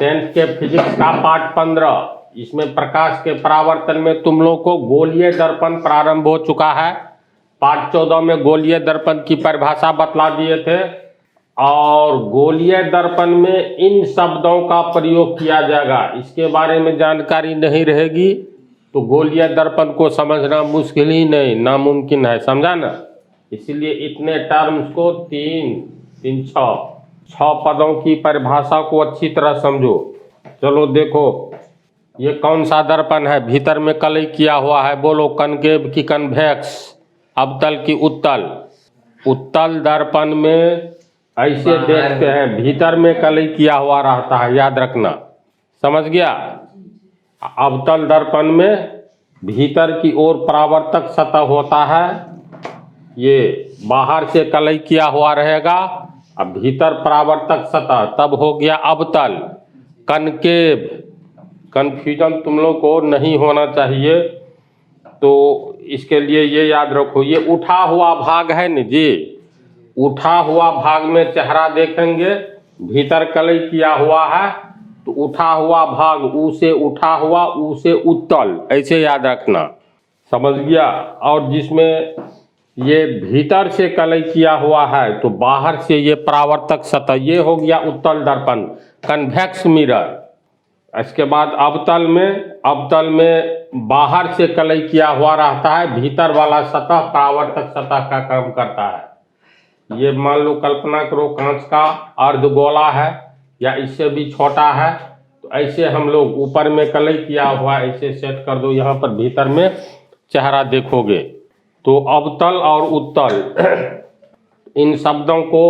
10th के physics का part 15, इसमें प्रकाश के परावर्तन में तुम लोग को गोलीय दर्पण प्रारंभ हो चुका है। पार्ट 14 में गोलीय दर्पण की परिभाषा बतला दिए थे और गोलीय दर्पण में इन शब्दों का प्रयोग किया जाएगा। इसके बारे में जानकारी नहीं रहेगी तो गोलीय दर्पण को समझना मुश्किल ही नहीं, नामुमकिन है, समझा ना। इसलिए इतने टर्म्स को छह पदों की परिभाषा को अच्छी तरह समझो। चलो देखो, ये कौन सा दर्पण है, भीतर में कलई किया हुआ है, बोलो कनकेव की कन्वेक्स, अवतल की उत्तल। उत्तल दर्पण में ऐसे देखते हैं, भीतर में कलई किया हुआ रहता है, याद रखना, समझ गया। अवतल दर्पण में भीतर की ओर परावर्तक सतह होता है, ये बाहर से कलई किया हुआ रहेगा, अब भीतर परावर्तक सतह, तब हो गया अवतल। कनकेव, कन्फ्यूजन तुम लोग को नहीं होना चाहिए, तो इसके लिए ये याद रखो, ये उठा हुआ भाग है न जी, उठा हुआ भाग में चेहरा देखेंगे, भीतर कलई किया हुआ है, तो उठा हुआ भाग ऊ से उठा हुआ, ऊ से उत्तल, ऐसे याद रखना, समझ गया। और जिसमें ये भीतर से कलई किया हुआ है तो बाहर से ये परावर्तक सतह, ये हो गया उत्तल दर्पण, कन्वेक्स मिरर। इसके बाद अवतल में बाहर से कलई किया हुआ रहता है, भीतर वाला सतह परावर्तक सतह का काम करता है। ये मान लो कल्पना करो कांच का अर्धगोला है या इससे भी छोटा है, तो ऐसे हम लोग ऊपर में कलई किया हुआ ऐसे सेट कर दो, यहाँ पर भीतर में चेहरा देखोगे। तो अवतल और उत्तल इन शब्दों को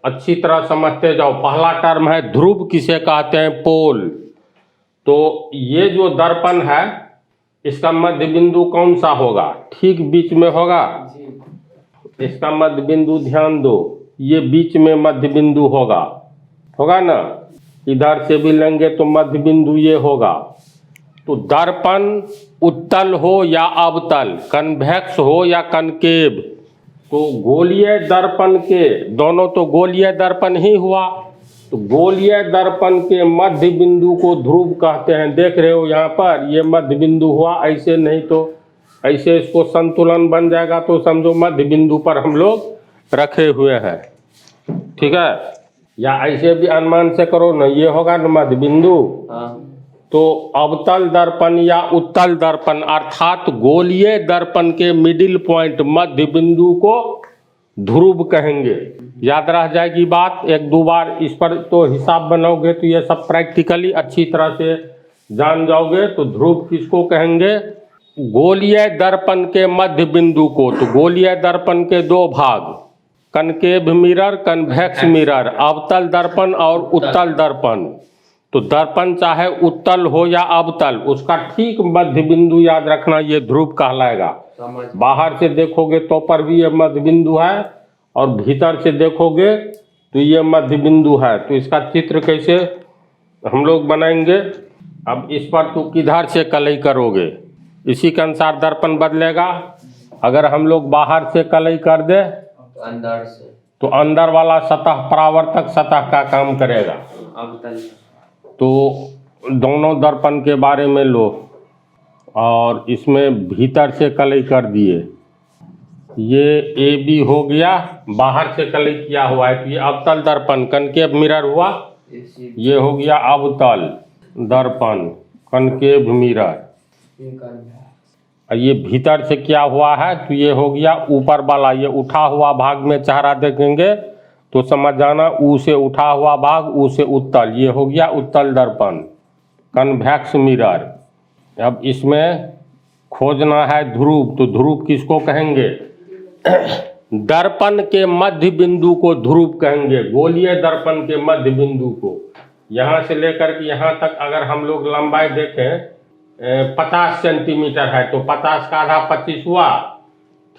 अच्छी तरह समझते जाओ। पहला टर्म है ध्रुव, किसे कहते हैं, पोल। तो ये जो दर्पण है इसका मध्य बिंदु कौन सा होगा, ठीक बीच में होगा। इसका मध्य बिंदु ध्यान दो, ये बीच में मध्य बिंदु होगा ना, इधर से भी लेंगे तो मध्य बिंदु ये होगा। तो दर्पण उत्तल हो या अवतल, कन्वेक्स हो या कनकेव, तो गोलीय दर्पण के दोनों तो गोलीय दर्पण ही हुआ, तो गोलीय दर्पण के मध्य बिंदु को ध्रुव कहते हैं। देख रहे हो यहाँ पर ये मध्य बिंदु हुआ, ऐसे नहीं तो ऐसे इसको संतुलन बन जाएगा, तो समझो मध्य बिंदु पर हम लोग रखे हुए हैं, ठीक है। या ऐसे भी अनुमान से करो ना, ये होगा ना मध्य बिंदु। तो अवतल दर्पण या उत्तल दर्पण अर्थात गोलीय दर्पण के मिडिल पॉइंट मध्य बिंदु को ध्रुव कहेंगे। याद रह जाएगी बात, एक दो बार इस पर तो हिसाब बनाओगे तो ये सब प्रैक्टिकली अच्छी तरह से जान जाओगे। तो ध्रुव किसको कहेंगे, गोलीय दर्पण के मध्य बिंदु को। तो गोलीय दर्पण के दो भाग, कनकेव मिरर, कन्वेक्स मिरर, अवतल दर्पण और उत्तल दर्पण। तो दर्पण चाहे उत्तल हो या अवतल, उसका ठीक मध्य बिंदु याद रखना, ये ध्रुव कहलाएगा। बाहर से देखोगे तो पर भी ये मध्य बिंदु है और भीतर से देखोगे तो ये मध्य बिंदु है। तो इसका चित्र कैसे हम लोग बनाएंगे, अब इस पर तो किधर से कलई करोगे, इसी के अनुसार दर्पण बदलेगा। अगर हम लोग बाहर से कलई कर दे अंदर से, तो अंदर वाला सतह परावर्तक सतह का काम करेगा। तो दोनों दर्पण के बारे में लो, और इसमें भीतर से कलई कर दिए, ये ए बी हो गया, बाहर से कलई किया हुआ है, तो ये अवतल दर्पण कनकेव मिरर हुआ। ये हो गया अवतल दर्पण कनकेव मिरर। ये भीतर से क्या हुआ है, तो ये हो गया ऊपर वाला, ये उठा हुआ भाग में चेहरा देखेंगे तो समझ जाना, ऊ से उठा हुआ भाग, ऊ से उत्तल, ये हो गया उत्तल दर्पण कन्वेक्स मिरर। अब इसमें खोजना है ध्रुव, तो ध्रुव किसको कहेंगे, दर्पण के मध्य बिंदु को ध्रुव कहेंगे, गोलीय दर्पण के मध्य बिंदु को। यहाँ से लेकर के यहाँ तक अगर हम लोग लंबाई देखें 50 सेंटीमीटर है, तो 50 का आधा 25 हुआ,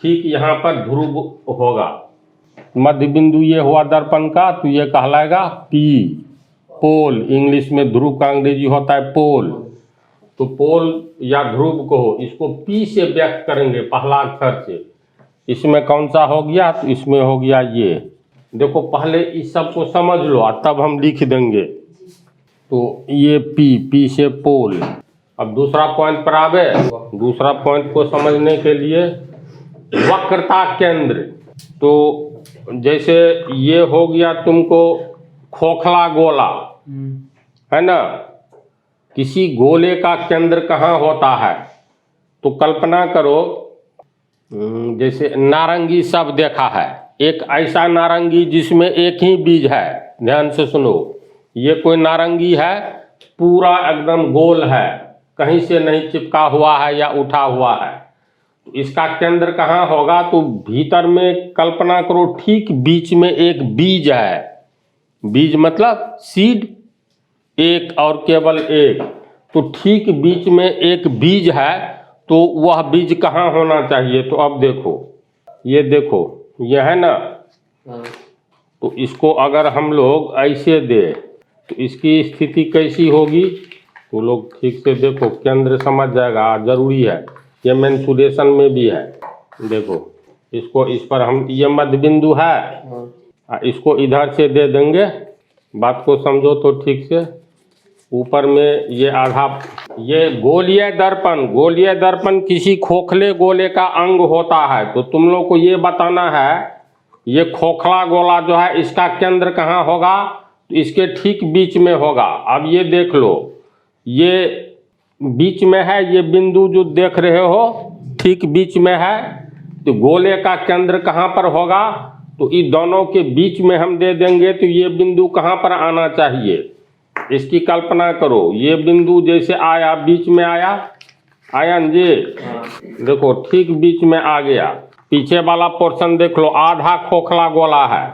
ठीक यहाँ पर ध्रुव होगा। मध्य बिंदु ये हुआ दर्पण का, तो ये कहलाएगा पी, पोल। इंग्लिश में ध्रुव का अंग्रेजी होता है पोल। तो पोल या ध्रुव को इसको पी से व्यक्त करेंगे, पहला अक्षर से। इसमें कौन सा हो गया, तो इसमें हो गया ये। देखो पहले इस सब को समझ लो और तब हम लिख देंगे। तो ये पी से पोल। अब दूसरा पॉइंट पर आवे। दूसरा पॉइंट को समझने के लिए वक्रता केंद्र, तो जैसे ये हो गया तुमको खोखला गोला, है ना। किसी गोले का केंद्र कहाँ होता है, तो कल्पना करो जैसे नारंगी सब देखा है, एक ऐसा नारंगी जिसमें एक ही बीज है। ध्यान से सुनो, ये कोई नारंगी है, पूरा एकदम गोल है, कहीं से नहीं चिपका हुआ है या उठा हुआ है। तो इसका केंद्र कहाँ होगा, तो भीतर में कल्पना करो ठीक बीच में एक बीज है। बीज मतलब सीड, एक और केवल एक। तो ठीक बीच में एक बीज है, तो वह बीज कहाँ होना चाहिए। तो अब देखो, ये देखो, यह है ना। तो इसको अगर हम लोग ऐसे दे तो इसकी स्थिति कैसी होगी, तो लोग ठीक से देखो, केंद्र समझ जाएगा, जरूरी है। ये मेंसुरेशन में भी है। देखो इसको, इस पर हम, ये मध्य बिंदु है, इसको इधर से दे देंगे। बात को समझो तो ठीक से। ऊपर में ये आधा, ये गोलीय दर्पण, गोलीय दर्पण किसी खोखले गोले का अंग होता है। तो तुम लोग को ये बताना है, ये खोखला गोला जो है इसका केंद्र कहाँ होगा, तो इसके ठीक बीच में होगा। अब ये देख लो, ये बीच में है, ये बिंदु जो देख रहे हो ठीक बीच में है। तो गोले का केंद्र कहाँ पर होगा, तो इन दोनों के बीच में हम दे देंगे। तो ये बिंदु कहाँ पर आना चाहिए, इसकी कल्पना करो। ये बिंदु जैसे आया, बीच में आया, आया न जी, देखो ठीक बीच में आ गया। पीछे वाला पोर्शन देख लो, आधा खोखला गोला है।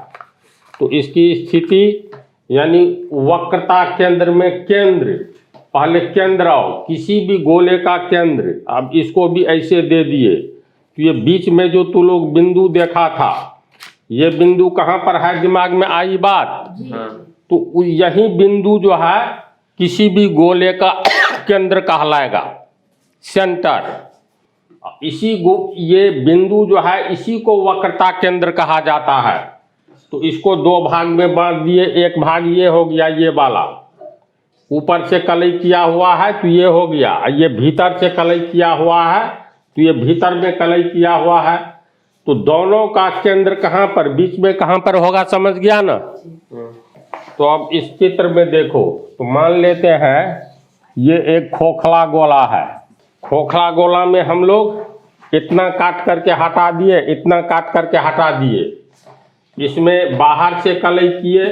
तो इसकी स्थिति यानी वक्रता केंद्र में केंद्र, पहले केंद्र आओ, किसी भी गोले का केंद्र। अब इसको भी ऐसे दे दिए। तो ये बीच में जो तू लोग बिंदु देखा था, ये बिंदु कहाँ पर है, दिमाग में आई बात। तो यही बिंदु जो है किसी भी गोले का केंद्र कहलाएगा, सेंटर। ये बिंदु जो है इसी को वक्रता केंद्र कहा जाता है। तो इसको दो भाग में बांट दिए। एक भाग ये हो गया, ये वाला ऊपर से कलई किया हुआ है, तो ये हो गया। ये भीतर से कलई किया हुआ है, तो ये भीतर में कलई किया हुआ है। तो दोनों का केंद्र कहाँ पर, बीच में कहाँ पर होगा, समझ गया ना। तो अब इस चित्र में देखो, तो मान लेते हैं ये एक खोखला गोला है। खोखला गोला में हम लोग इतना काट करके हटा दिए, इतना काट करके हटा दिए। इसमें बाहर से कलई किए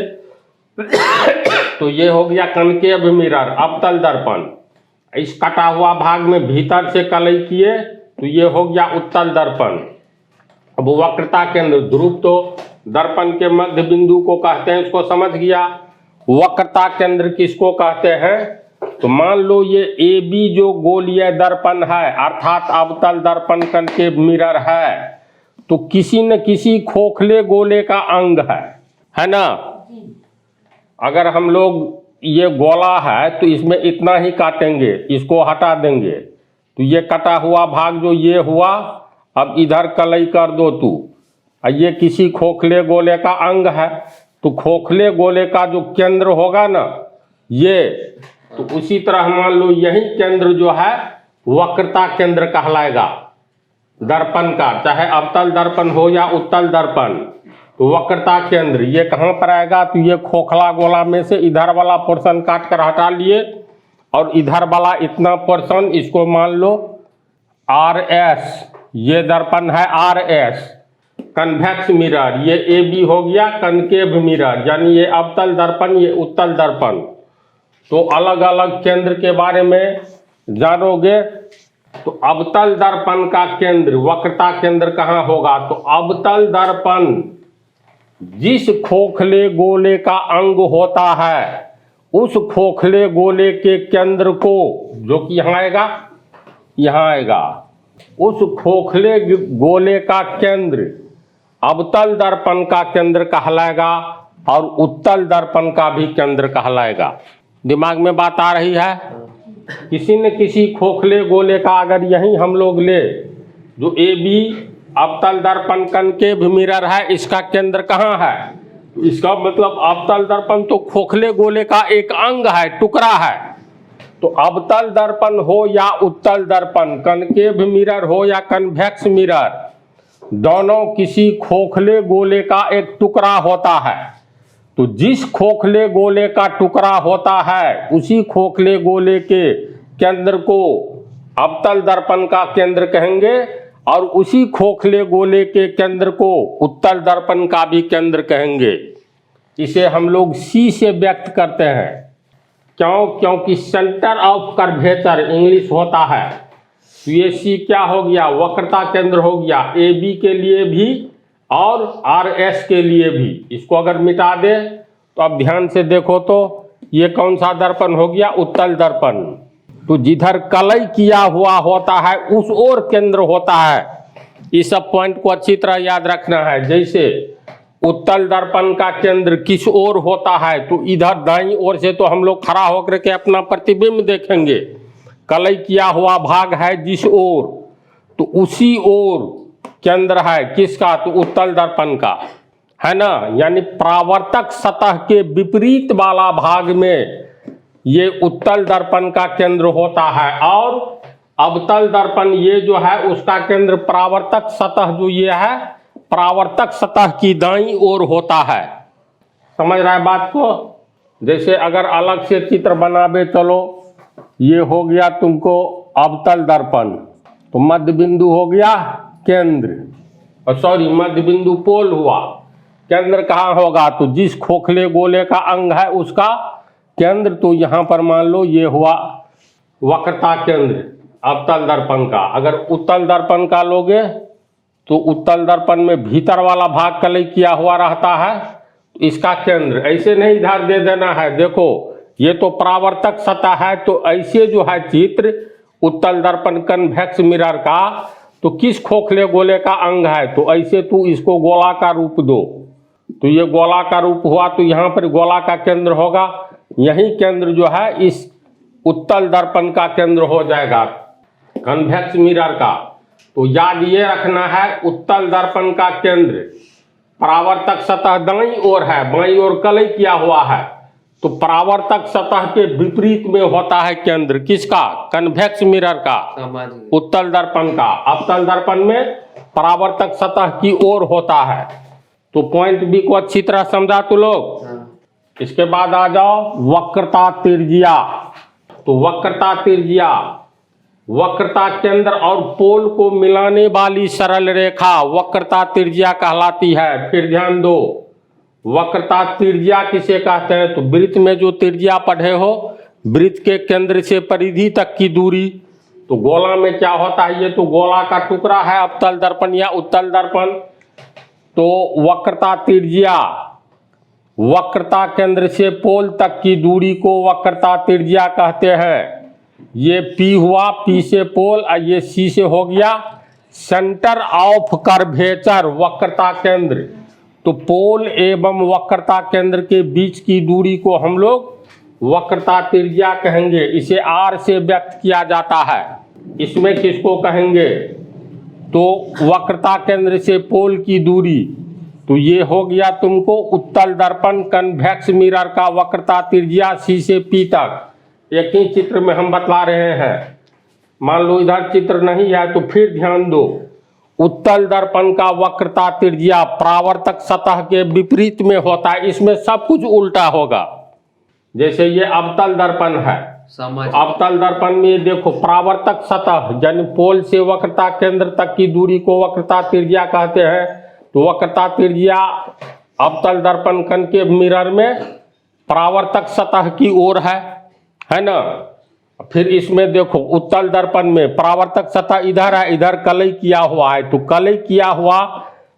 तो ये हो गया कनकेव मिरर, अवतल दर्पण। इस कटा हुआ भाग में भीतर से कलई किए तो ये हो गया उत्तल दर्पण। अब वक्रता केंद्र, ध्रुव तो दर्पण के मध्य बिंदु को कहते हैं, इसको समझ गया। वक्रता केंद्र किसको कहते हैं, तो मान लो ये ए बी जो गोलीय दर्पण है, अर्थात अवतल दर्पण कनकेव मिरर है, तो किसी न किसी खोखले गोले का अंग है ना। अगर हम लोग, ये गोला है तो इसमें इतना ही काटेंगे, इसको हटा देंगे, तो ये कटा हुआ भाग जो ये हुआ, अब इधर कलई कर दो तू। ये किसी खोखले गोले का अंग है, तो खोखले गोले का जो केंद्र होगा ना ये, तो उसी तरह मान लो यही केंद्र जो है वक्रता केंद्र कहलाएगा दर्पण का, चाहे अवतल दर्पण हो या उत्तल दर्पण। तो वक्रता केंद्र ये कहाँ पर आएगा, तो ये खोखला गोला में से इधर वाला पोर्शन काट कर हटा लिए, और इधर वाला इतना पोर्शन, इसको मान लो RS, ये दर्पण है RS, कन्वेक्स मिरर। ये AB हो गया कनकेव मिरर, यानी ये अवतल दर्पण, ये उत्तल दर्पण। तो अलग अलग केंद्र के बारे में जानोगे। तो अवतल दर्पण का केंद्र, वक्रता केंद्र कहाँ होगा, तो अवतल दर्पण जिस खोखले गोले का अंग होता है, उस खोखले गोले के केंद्र को, जो कि यहाँ आएगा, यहाँ आएगा, उस खोखले गोले का केंद्र अवतल दर्पण का केंद्र कहलाएगा, और उत्तल दर्पण का भी केंद्र कहलाएगा। दिमाग में बात आ रही है। किसी न किसी खोखले गोले का अगर यही हम लोग ले, जो AB अवतल दर्पण कनकेव मिरर है, इसका केंद्र कहाँ है, इसका मतलब अवतल दर्पण तो खोखले गोले का एक अंग है, टुकड़ा है। तो अवतल दर्पण हो या उत्तल दर्पण, कनकेव मिरर हो या कन्वेक्स मिरर, दोनों किसी खोखले गोले का एक टुकड़ा होता है। तो जिस खोखले गोले का टुकड़ा होता है उसी खोखले गोले के केंद्र को अवतल दर्पण का केंद्र कहेंगे और उसी खोखले गोले के केंद्र को उत्तल दर्पण का भी केंद्र कहेंगे। इसे हम लोग सी से व्यक्त करते हैं। क्यों? क्योंकि सेंटर ऑफ कर्वेचर इंग्लिश होता है। तो ये सी क्या हो गया? वक्रता केंद्र हो गया, ए बी के लिए भी और आर एस के लिए भी। इसको अगर मिटा दे तो अब ध्यान से देखो तो ये कौन सा दर्पण हो गया? उत्तल दर्पण। तो जिधर कलई किया हुआ होता है उस ओर केंद्र होता है। इस सब पॉइंट को अच्छी तरह याद रखना है। जैसे उत्तल दर्पण का केंद्र किस ओर होता है, तो इधर दाईं ओर से तो हम लोग खड़ा होकर के अपना प्रतिबिंब देखेंगे। कलई किया हुआ भाग है जिस ओर, तो उसी ओर केंद्र है किसका? तो उत्तल दर्पण का, है ना। यानी परावर्तक सतह के विपरीत वाला भाग में ये उत्तल दर्पण का केंद्र होता है और अवतल दर्पण ये जो है उसका केंद्र परावर्तक सतह जो ये है परावर्तक सतह की दाईं ओर होता है। समझ रहा है बात को? जैसे अगर अलग से चित्र बनावे चलो, ये हो गया तुमको अवतल दर्पण, तो मध्य बिंदु हो गया केंद्र, और सॉरी मध्य बिंदु पोल हुआ। केंद्र कहाँ होगा? तो जिस खोखले गोले का अंग है उसका केंद्र। तो यहाँ पर मान लो ये हुआ वक्रता केंद्र अवतल दर्पण का। अगर उत्तल दर्पण का लोगे तो उत्तल दर्पण में भीतर वाला भाग कलई किया हुआ रहता है, तो इसका केंद्र ऐसे नहीं इधर दे देना है। देखो ये तो परावर्तक सतह है, तो ऐसे जो है चित्र उत्तल दर्पण कन्वेक्स मिरर का, तो किस खोखले गोले का अंग है, तो ऐसे तू इसको गोला का रूप दो। तो ये गोला का रूप हुआ, तो यहाँ पर गोला का केंद्र होगा, यही केंद्र जो है इस उत्तल दर्पण का केंद्र हो जाएगा कन्वेक्स मिरर का। तो याद ये रखना है उत्तल दर्पण का केंद्र परावर्तक सतह दाईं ओर है, बाईं ओर कलई किया हुआ है, तो परावर्तक सतह के विपरीत में होता है केंद्र किसका? कन्वेक्स मिरर का, उत्तल दर्पण का। अवतल दर्पण में परावर्तक सतह की ओर होता है। तो पॉइंट बी को अच्छी तरह समझा तो लोग। इसके बाद आ जाओ वक्रता त्रिज्या। तो वक्रता त्रिज्या वक्रता केंद्र और पोल को मिलाने वाली सरल रेखा वक्रता त्रिज्या कहलाती है। फिर ध्यान दो, वक्रता त्रिज्या किसे कहते हैं? तो वृत्त में जो त्रिज्या पढ़े हो, वृत्त के केंद्र से परिधि तक की दूरी। तो गोला में क्या होता है? ये तो गोला का टुकड़ा है अवतल दर्पण या उत्तल दर्पण। तो वक्रता त्रिज्या वक्रता केंद्र से पोल तक की दूरी को वक्रता त्रिज्या कहते हैं। ये P हुआ, P से पोल, और ये C से हो गया सेंटर ऑफ कर्वेचर वक्रता केंद्र। तो पोल एवं वक्रता केंद्र के बीच की दूरी को हम लोग वक्रता त्रिज्या कहेंगे। इसे R से व्यक्त किया जाता है। इसमें किसको कहेंगे? तो वक्रता केंद्र से पोल की दूरी। तो ये हो गया तुमको उत्तल दर्पण कन्वेक्स मिरर का वक्रता त्रिज्या C से P तक। एक ही चित्र में हम बतला रहे हैं। मान लो इधर चित्र नहीं है, तो फिर ध्यान दो, उत्तल दर्पण का वक्रता त्रिज्या परावर्तक सतह के विपरीत में होता है। इसमें सब कुछ उल्टा होगा। जैसे ये अवतल दर्पण है, अवतल दर्पण में देखो परावर्तक सतह यानी पोल से वक्रता केंद्र तक की दूरी को वक्रता त्रिज्या कहते हैं। तो वक्रता त्रिज्या अवतल दर्पण कनकेव मिरर में परावर्तक सतह की ओर है ना। फिर इसमें देखो उत्तल दर्पण में परावर्तक सतह इधर है, इधर कलई किया हुआ है, तो कलई किया हुआ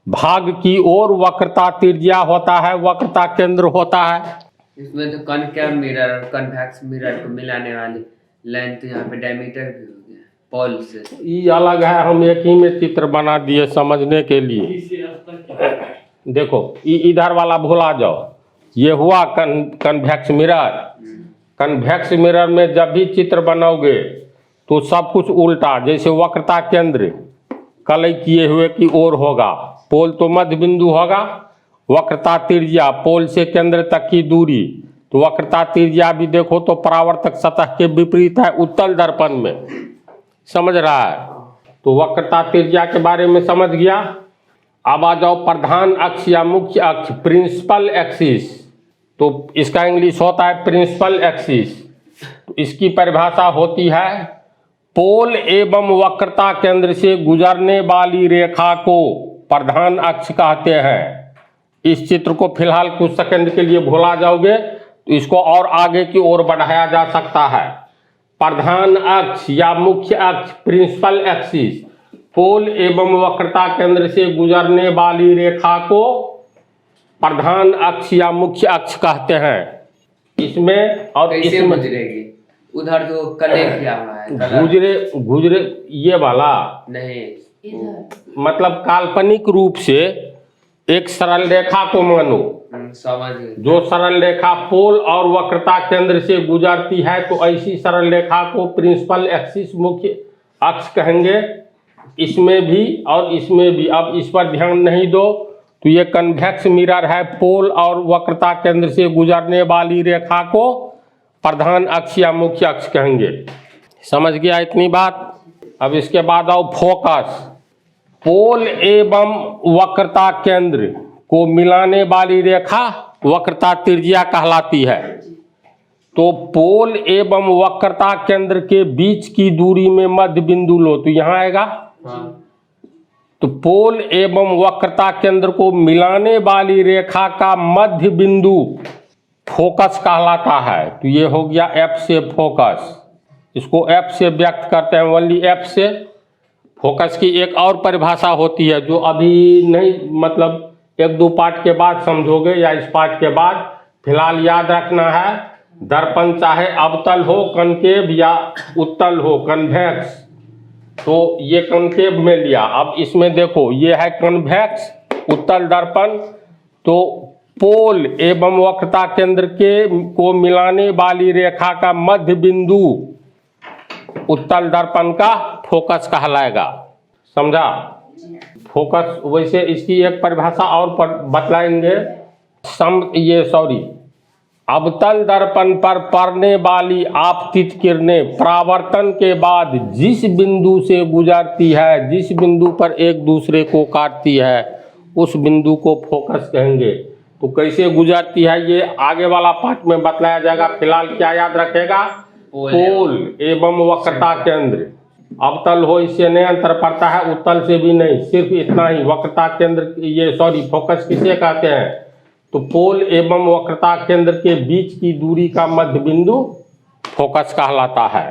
भाग की ओर वक्रता त्रिज्या होता है, वक्रता केंद्र होता है। इसमें तो कनकेव मिरर और कन्वेक्स मिरर को मिलाने वाली लेंथ यहाँ पे डायमीटर भी हो गया पोल से। ये अलग है, हम एक ही में चित्र बना दिए समझने के लिए। देखो इधर वाला भुला जाओ, ये हुआ कन्वेक्स मिरर। कन्वेक्स मिरर में जब भी चित्र बनाओगे तो सब कुछ उल्टा, जैसे वक्रता केंद्र कलई किए हुए की ओर होगा, पोल तो मध्य बिंदु होगा वक्रता त्रिज्या पोल से केंद्र तक की दूरी, तो वक्रता त्रिज्या भी देखो तो परावर्तक सतह के विपरीत है उत्तल दर्पण में, समझ रहा है। तो वक्रता त्रिज्या के बारे में समझ गया। अब आ जाओ प्रधान अक्ष या मुख्य अक्ष, प्रिंसिपल एक्सिस। तो इसका इंग्लिश होता है प्रिंसिपल एक्सिस। तो इसकी परिभाषा होती है पोल एवं वक्रता केंद्र से गुजरने वाली रेखा को प्रधान अक्ष कहते हैं। इस चित्र को फिलहाल कुछ सेकंड के लिए भुला जाओगे तो इसको और आगे की ओर बढ़ाया जा सकता है। प्रधान अक्ष या मुख्य अक्ष, प्रिंसिपल एक्सिस, पोल एवं वक्रता केंद्र से गुजरने वाली रेखा को प्रधान अक्ष या मुख्य अक्ष कहते हैं। इसमें और कैसे इसमें गुजरेगी? उधर जो कनेक्ट किया हुआ है कलर। गुजरे ये वाला नहीं, मतलब काल्पनिक रूप से एक सरल रेखा को मानो, समझ गए। जो सरल रेखा पोल और वक्रता केंद्र से गुजरती है, तो ऐसी सरल रेखा को प्रिंसिपल एक्सिस, मुख्य अक्ष कहेंगे। इसमें भी और इसमें भी। अब इस पर ध्यान नहीं दो तो ये कन्वेक्स मिरर है, पोल और वक्रता केंद्र से गुजरने वाली रेखा को प्रधान अक्ष या मुख्य अक्ष कहेंगे। समझ गया इतनी बात। अब इसके बाद आओ फोकस। पोल एवं वक्रता केंद्र को मिलाने वाली रेखा वक्रता त्रिज्या कहलाती है। तो पोल एवं वक्रता केंद्र के बीच की दूरी में मध्य बिंदु लो, तो यहाँ आएगा। तो पोल एवं वक्रता केंद्र को मिलाने वाली रेखा का मध्य बिंदु फोकस कहलाता है। तो ये हो गया एफ से फोकस। इसको एफ से व्यक्त करते हैं, ओनली एफ से। फोकस की एक और परिभाषा होती है जो अभी नहीं, मतलब एक दो पार्ट के बाद समझोगे या इस पार्ट के बाद। फिलहाल याद रखना है, दर्पण चाहे अवतल हो, कनकेव या उत्तल हो, कन्वेक्स, तो ये कनकेव में लिया। अब इसमें देखो ये है कन्वेक्स उत्तल दर्पण। तो पोल एवं वक्रता केंद्र को मिलाने वाली रेखा का मध्य बिंदु उत्तल दर्पण का फोकस कहलाएगा। समझा? फोकस। वैसे इसकी एक परिभाषा और बतलाएंगे। अवतल दर्पण पर पड़ने वाली आपतित किरणें परावर्तन के बाद जिस बिंदु से गुजरती है, जिस बिंदु पर एक दूसरे को काटती है, उस बिंदु को फोकस कहेंगे। तो कैसे गुजरती है ये आगे वाला पार्ट में बतलाया जाएगा। फिलहाल क्या याद रखेगा? पोल एवं वक्रता केंद्र। अवतल हो इससे नहीं अंतर पड़ता है, उत्तल से भी नहीं, सिर्फ इतना ही। वक्रता केंद्र फोकस किसे कहते हैं? तो पोल एवं वक्रता केंद्र के बीच की दूरी का मध्य बिंदु फोकस कहलाता है।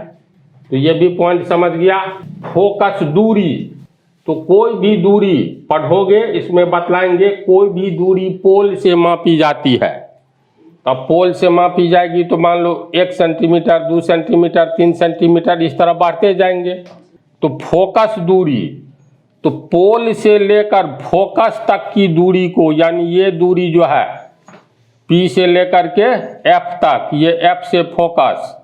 तो ये भी पॉइंट समझ गया। फोकस दूरी, तो कोई भी दूरी पढ़ोगे इसमें बतलाएंगे, कोई भी दूरी पोल से मापी जाती है। अब पोल से मापी जाएगी तो मान लो 1 सेंटीमीटर, 2 सेंटीमीटर, 3 सेंटीमीटर, इस तरह बढ़ते जाएंगे। तो फोकस दूरी, तो पोल से लेकर फोकस तक की दूरी को, यानी ये दूरी जो है P से लेकर के F तक, ये F से फोकस,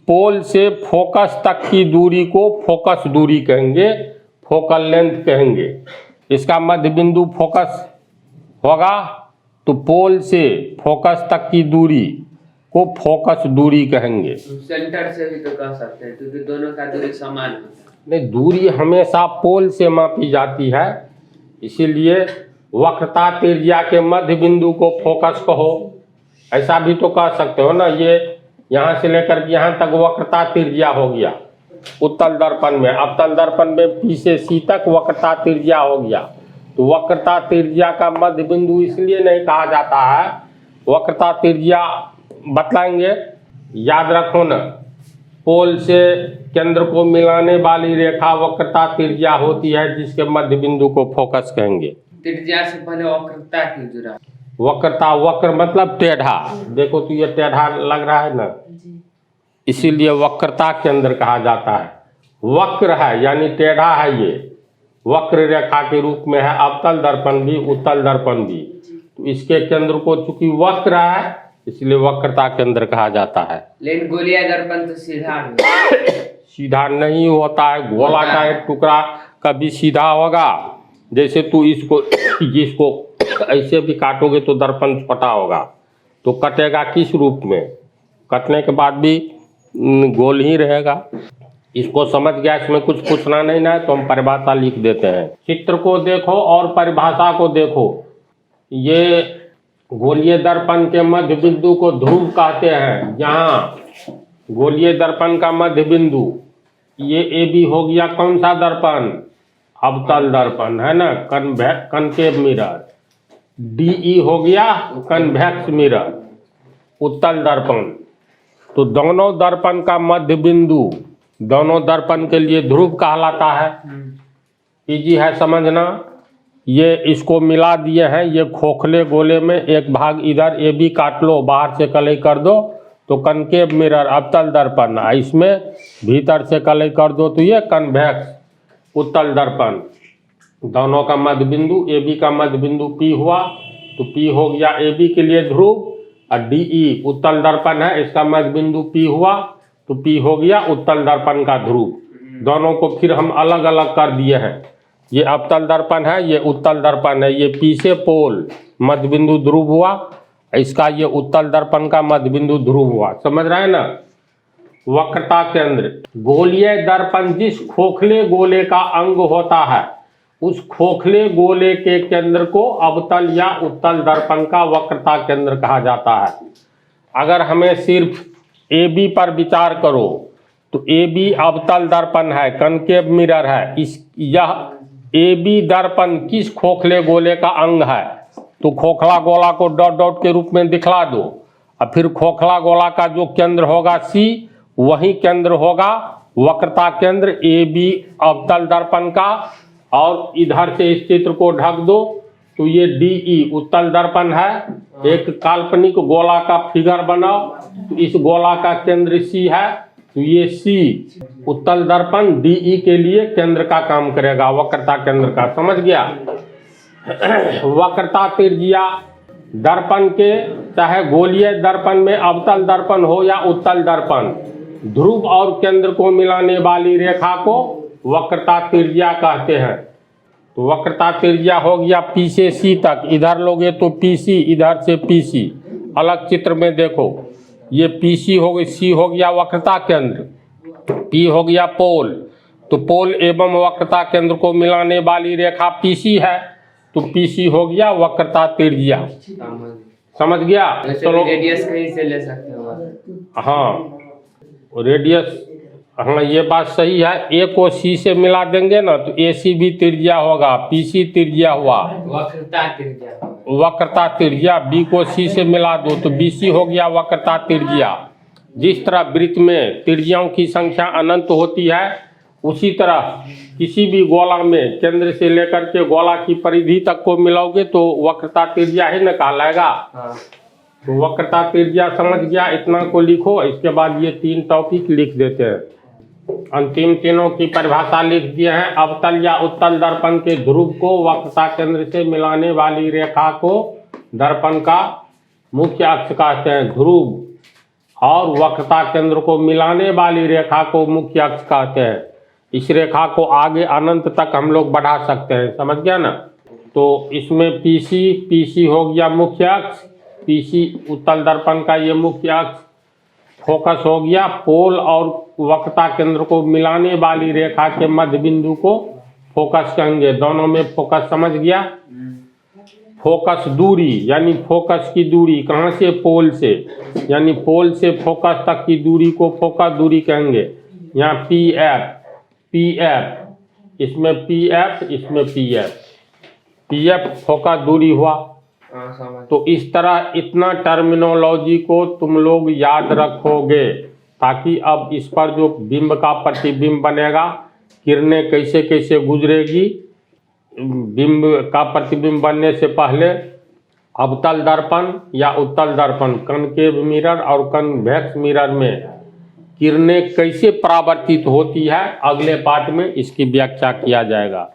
पोल से फोकस तक की दूरी को फोकस दूरी कहेंगे, फोकल लेंथ कहेंगे। इसका मध्य बिंदु फोकस होगा। तो पोल से फोकस तक की दूरी को फोकस दूरी कहेंगे। सेंटर से भी तो कह सकते हैं क्योंकि दोनों का दूरी समान होता है। नहीं, दूरी हमेशा पोल से मापी जाती है, इसीलिए वक्रता त्रिज्या के मध्य बिंदु को फोकस कहो। ऐसा भी तो कह सकते हो ना, ये यहाँ से लेकर के यहाँ तक वक्रता त्रिज्या हो गया उत्तल दर्पण में। अवतल दर्पण में P से C तक वक्रता त्रिज्या हो गया। तो वक्रता त्रिज्या का मध्य बिंदु इसलिए नहीं कहा जाता है, वक्रता त्रिज्या बतलाएंगे, याद रखो ना। पोल से केंद्र को मिलाने वाली रेखा वक्रता त्रिज्या होती है, जिसके मध्य बिंदु को फोकस कहेंगे। त्रिज्या से पहले वक्रता क्यों जुड़ा? वक्रता, वक्र मतलब टेढ़ा। देखो तो ये टेढ़ा लग रहा है ना, इसीलिए वक्रता केंद्र कहा जाता है। वक्र है यानी टेढ़ा है, ये वक्र रेखा के रूप में है। अवतल दर्पण भी, उत्तल दर्पण भी। तो इसके केंद्र को चूंकि वक्र है इसलिए वक्रता केंद्र कहा जाता है। लेकिन गोलीय दर्पण तो सीधा सीधा नहीं होता है, गोला का एक टुकड़ा कभी सीधा होगा। जैसे तू इसको ऐसे भी काटोगे तो दर्पण छोटा होगा, तो कटेगा किस रूप में? कटने के बाद भी गोल ही रहेगा। इसको समझ गया, इसमें कुछ पूछना नहीं ना है तो हम परिभाषा लिख देते हैं। चित्र को देखो और परिभाषा को देखो। ये गोलीय दर्पण के मध्य बिंदु को ध्रुव कहते हैं। जहाँ गोलीय दर्पण का मध्य बिंदु ये ए बी हो गया, कौन सा दर्पण? अवतल दर्पण है ना, कनकेव मिरर। डीई हो गया कन्वेक्स मिरर, उत्तल दर्पण। तो दोनों दर्पण का मध्य बिंदु दोनों दर्पण के लिए ध्रुव कहलाता है। इजी है समझना। ये इसको मिला दिए हैं, ये खोखले गोले में एक भाग इधर ए बी काट लो, बाहर से कलई कर दो तो कनकेव मिरर अवतल दर्पण, इसमें भीतर से कलई कर दो तो ये कन्वेक्स उत्तल दर्पण। दोनों का मध्य बिंदु ए बी का मध्य बिंदु पी हुआ, तो पी हो गया ए बी के लिए ध्रुव, और डीई उत्तल दर्पण है, इसका मध्य बिंदु पी हुआ तो पी हो गया उत्तल दर्पण का ध्रुव। दोनों को फिर हम अलग अलग कर दिए हैं। ये अवतल दर्पण है, ये उत्तल दर्पण है। ये पी से पोल मध्य बिंदु ध्रुव हुआ, इसका ये उत्तल दर्पण का मध्य बिंदु ध्रुव हुआ। समझ रहे हैं ना? वक्रता केंद्र, गोलीय दर्पण जिस खोखले गोले का अंग होता है उस खोखले गोले के केंद्र को अवतल या उत्तल दर्पण का वक्रता केंद्र कहा जाता है। अगर हमें सिर्फ ए बी पर विचार करो तो ए बी अवतल दर्पण है, कनकेव मिरर है। यह ए बी दर्पण किस खोखले गोले का अंग है? तो खोखला गोला को डॉट डॉट के रूप में दिखला दो, और फिर खोखला गोला का जो केंद्र होगा सी, वही केंद्र होगा वक्रता केंद्र ए बी अवतल दर्पण का। और इधर से इस चित्र को ढक दो तो ये डीई उत्तल दर्पण है। एक काल्पनिक गोला का फिगर बनाओ, तो इस गोला का केंद्र सी है, तो ये सी उत्तल दर्पण डीई के लिए केंद्र का काम करेगा, वक्रता केंद्र का। समझ गया? वक्रता त्रिज्या दर्पण के, चाहे गोलीय दर्पण में अवतल दर्पण हो या उत्तल दर्पण, ध्रुव और केंद्र को मिलाने वाली रेखा को वक्रता त्रिज्या कहते हैं। तो वक्रता त्रिज्या हो गया पी से सी तक, इधर लोगे तो पी सी, इधर से पी सी। अलग चित्र में देखो, ये पी सी हो गई, सी हो गया वक्रता केंद्र, पी हो गया पोल। तो पोल एवं वक्रता केंद्र को मिलाने वाली रेखा पी सी है, तो पी सी हो गया वक्रता त्रिज्या। समझ गया? चलो रेडियस कहीं से ले सकते हो। हाँ, रेडियस, हाँ ये बात सही है। ए को सी से मिला देंगे ना तो ए सी भी त्रिज्या होगा, पी सी त्रिज्या हुआ, वक्रता त्रिज्या। वक्रता त्रिज्या। बी को सी से मिला दो तो बी सी हो गया वक्रता त्रिज्या। जिस तरह वृत्त में त्रिज्याओं की संख्या अनंत होती है, उसी तरह किसी भी गोला में केंद्र से लेकर के गोला की परिधि तक को मिलाओगे तो वक्रता त्रिज्या ही न कहलाएगा। तो वक्रता त्रिज्या समझ गया, इतना को लिखो। इसके बाद ये 3 टॉपिक लिख देते हैं। अंतिम तीनों की परिभाषा लिख दिए हैं। अवतल या उत्तल दर्पण के ध्रुव को वक्रता केंद्र से मिलाने वाली रेखा को दर्पण का मुख्य अक्ष कहते हैं, ध्रुव। और वक्रता केंद्र को मिलाने वाली रेखा को मुख्य अक्ष कहते हैं। इस रेखा को आगे अनंत तक हम लोग बढ़ा सकते हैं। समझ गया ना? तो इसमें पीसी हो गया मुख्य अक्ष, पीसी उत्तल दर्पण का ये मुख्य अक्ष। फोकस हो गया पोल और वक्रता केंद्र को मिलाने वाली रेखा के मध्य बिंदु को फोकस कहेंगे। दोनों में फोकस, समझ गया? फोकस दूरी यानी फोकस की दूरी, कहाँ से? पोल से, यानी पोल से फोकस तक की दूरी को फोकस दूरी कहेंगे। यहाँ पी एफ, इसमें पी एफ, इसमें पी एफ फोकस दूरी हुआ। तो इस तरह इतना टर्मिनोलॉजी को तुम लोग याद रखोगे, ताकि अब इस पर जो बिंब का प्रतिबिंब बनेगा, किरणें कैसे कैसे गुजरेगी, बिंब का प्रतिबिंब बनने से पहले अवतल दर्पण या उत्तल दर्पण, कनकेव मिरर और कन्वेक्स मिरर में किरणें कैसे परावर्तित होती है, अगले पाठ में इसकी व्याख्या किया जाएगा।